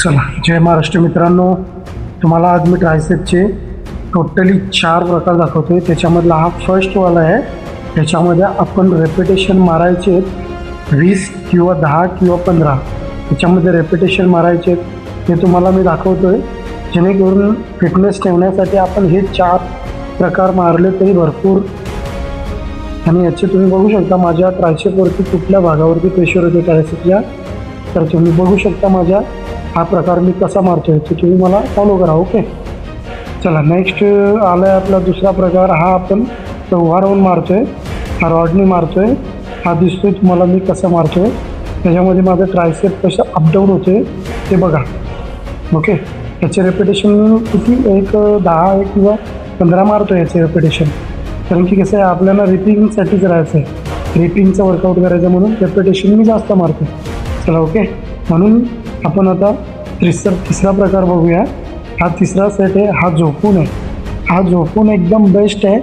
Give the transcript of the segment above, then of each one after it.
चला, जय महाराष्ट्र मित्रांनो. तुम्हाला आज मी ट्रायसेपचे टोटली 4 प्रकार दाखवतोय. त्याच्यामधला हा फर्स्टवाला आहे. त्याच्यामध्ये आपण रेपिटेशन मारायचे 20 किंवा 10 किंवा 15. त्याच्यामध्ये रेपिटेशन मारायचे हे तुम्हाला मी दाखवतोय, जेणेकरून फिटनेस ठेवण्यासाठी आपण हे 4 प्रकार मारले तरी भरपूर. आणि याचे तुम्ही बघू शकता माझ्या ट्रायसेपवरती कुठल्या भागावरती प्रेशर होते ट्रायसेपच्या. तर तुम्ही बघू शकता माझ्या हा प्रकार मी कसा मारतोय, तर तुम्ही मला फॉलो करा. ओके, चला नेक्स्ट आला आहे आपला दुसरा प्रकार. हा आपण उभा राहून मारतोय, हा रॉडनी मारतोय. हा दिसतोय तुम्हाला मी कसा मारतोय. त्याच्यामध्ये माझं ट्रायसेप कसं अपडाऊन होते ते बघा. ओके, याचे रेपिटेशन किती, एक 10 किंवा 15 मारतो याचे रेपिटेशन. कारण की कसं आहे, आपल्याला रिपिंगसाठीच राहायचं आहे, रिपिंगचं वर्कआउट करायचं, म्हणून रेपिटेशन मी जास्त मारतो. चला ओके, म्हणून आपण आता तिसरा प्रकार बघूया. हा तिसरा सेट आहे, हा झोपून आहे. हा झोपून एकदम बेस्ट आहे.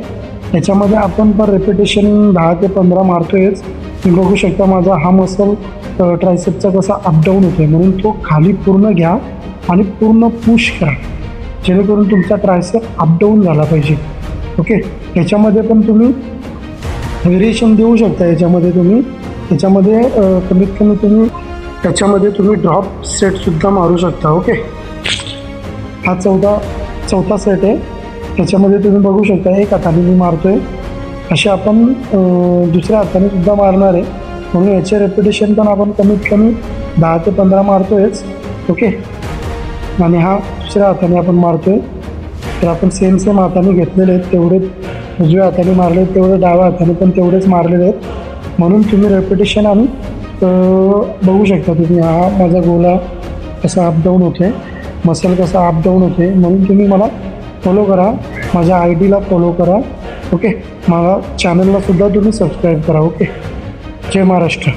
याच्यामध्ये आपण पण रेपिटेशन 10 ते 15 मारतोयच. तुम्ही बघू शकता माझा हा मसल ट्रायसेपचा कसा अपडाऊन होतो, म्हणून तो खाली पूर्ण घ्या आणि पूर्ण पुश करा, जेणेकरून तुमचा ट्रायसेप अपडाऊन झाला पाहिजे. ओके, याच्यामध्ये पण तुम्ही व्हेरिएशन देऊ शकता. याच्यामध्ये कमीत कमी तुम्ही त्याच्यामध्ये ड्रॉप सेटसुद्धा मारू शकता. ओके, हा चौथा सेट आहे. त्याच्यामध्ये तुम्ही बघू शकता एक हाताने मी मारतो आहे, असे आपण दुसऱ्या हाताने सुद्धा मारणार आहे. म्हणून याचे रेपिटेशन पण आपण कमीत कमी 10 ते 15 मारतो आहेच. ओके, आणि हा दुसऱ्या हाताने आपण मारतो आहे. तर आपण सेम हाताने घेतलेले आहेत, तेवढेच उजव्या हाताने मारले आहेत, तेवढे डाव्या हाताने पण तेवढेच मारलेले आहेत. म्हणून तुम्ही रेपिटेशन आणि बघू शकता तुम्ही. हा माझा गोला कसा अपडाऊन होतो आहे, मसल कसा अपडाऊन होते. म्हणून तुम्ही मला फॉलो करा, माझ्या ID ला फॉलो करा. ओके, मला चॅनलला सुद्धा तुम्ही सबस्क्राईब करा. ओके, जय महाराष्ट्र.